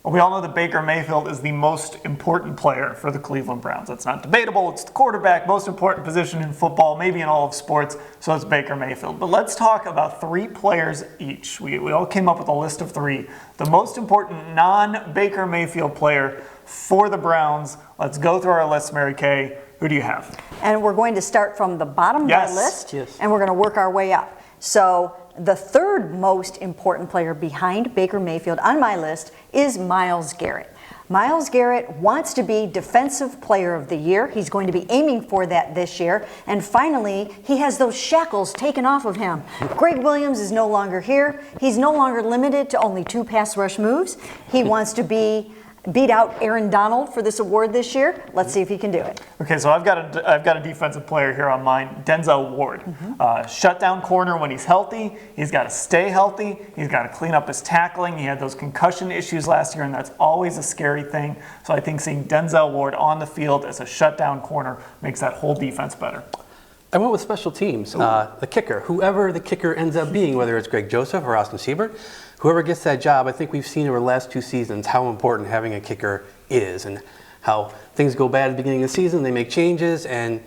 We all know that Baker Mayfield is the most important player for the Cleveland Browns. That's not debatable. It's the quarterback, most important position in football, maybe in all of sports, so it's Baker Mayfield. But let's talk about 3 players each. We all came up with a list of 3. The most important non-Baker Mayfield player for the Browns. Let's go through our list, Mary Kay. Who do you have? And we're going to start from the bottom of the list, and we're going to work our way up. So the third most important player behind Baker Mayfield on my list is Myles Garrett. Myles Garrett wants to be Defensive Player of the Year. He's going to be aiming for that this year. And finally, he has those shackles taken off of him. Greg Williams is no longer here. He's no longer limited to only 2 pass rush moves. He wants to beat out Aaron Donald for this award this year. Let's see if he can do it. Okay, so I've got a defensive player here on mine, Denzel Ward. Shutdown corner when he's healthy. He's got to stay healthy. He's got to clean up his tackling. He had those concussion issues last year, and that's always a scary thing. So I think seeing Denzel Ward on the field as a shutdown corner makes that whole defense better. I went with special teams. The kicker, whoever the kicker ends up being, whether it's Greg Joseph or Austin Siebert, whoever gets that job, I think we've seen over the last 2 seasons how important having a kicker is and how things go bad at the beginning of the season, they make changes, and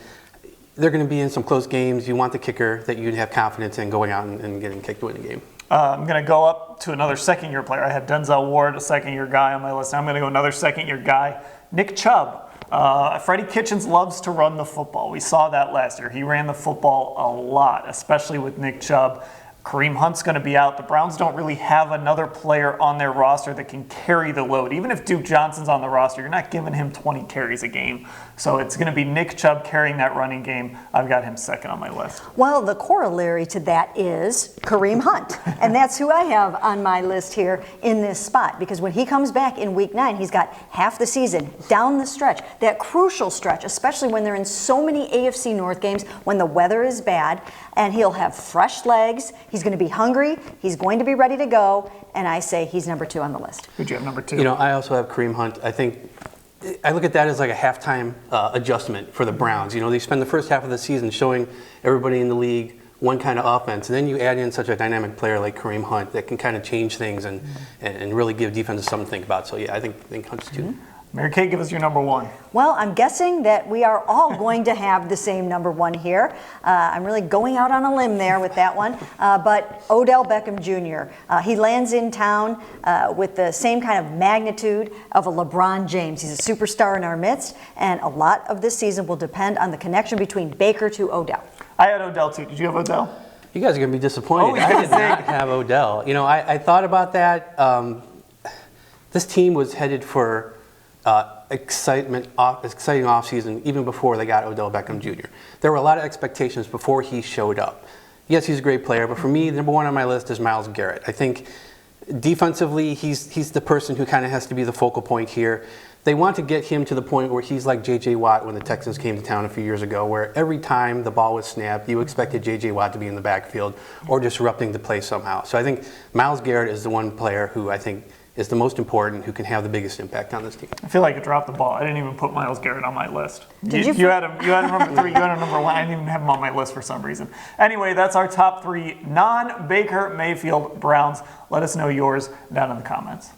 they're going to be in some close games. You want the kicker that you have confidence in going out and getting kicked to win the game. I'm going to go up to another second-year player. I had Denzel Ward, a second-year guy on my list. Now I'm going to go another second-year guy, Nick Chubb. Freddie Kitchens loves to run the football. We saw that last year. He ran the football a lot, especially with Nick Chubb. Kareem Hunt's going to be out. The Browns don't really have another player on their roster that can carry the load. Even if Duke Johnson's on the roster, you're not giving him 20 carries a game. So it's going to be Nick Chubb carrying that running game. I've got him second on my list. Well, the corollary to that is Kareem Hunt. And that's who I have on my list here in this spot. Because when he comes back in Week 9, he's got half the season down the stretch. That crucial stretch, especially when they're in so many AFC North games, when the weather is bad. And he'll have fresh legs. He's going to be hungry. He's going to be ready to go. And I say he's number 2 on the list. Who'd you have number 2? You know, I also have Kareem Hunt. I think I look at that as like a halftime adjustment for the Browns. You know, they spend the first half of the season showing everybody in the league one kind of offense, and then you add in such a dynamic player like Kareem Hunt that can kind of change things and really give defenses something to think about. So yeah, I think Hunt's 2. Mary Kay, give us your number 1. Well, I'm guessing that we are all going to have the same number 1 here. I'm really going out on a limb there with that one. But Odell Beckham Jr., he lands in town with the same kind of magnitude of a LeBron James. He's a superstar in our midst, and a lot of this season will depend on the connection between Baker to Odell. I had Odell too. Did you have Odell? You guys are going to be disappointed. I did not have Odell. You know, I thought about that. This team was headed for exciting offseason even before they got Odell Beckham Jr. There were a lot of expectations before he showed up. Yes, he's a great player, but for me, number 1 on my list is Myles Garrett. I think defensively, he's the person who kind of has to be the focal point here. They want to get him to the point where he's like J.J. Watt when the Texans came to town a few years ago, where every time the ball was snapped, you expected J.J. Watt to be in the backfield or disrupting the play somehow. So I think Myles Garrett is the one player who I think is the most important, who can have the biggest impact on this team. I feel like I dropped the ball. I didn't even put Myles Garrett on my list. You had him number 3, you had him number 1. I didn't even have him on my list for some reason. Anyway, that's our top 3 non-Baker Mayfield Browns. Let us know yours down in the comments.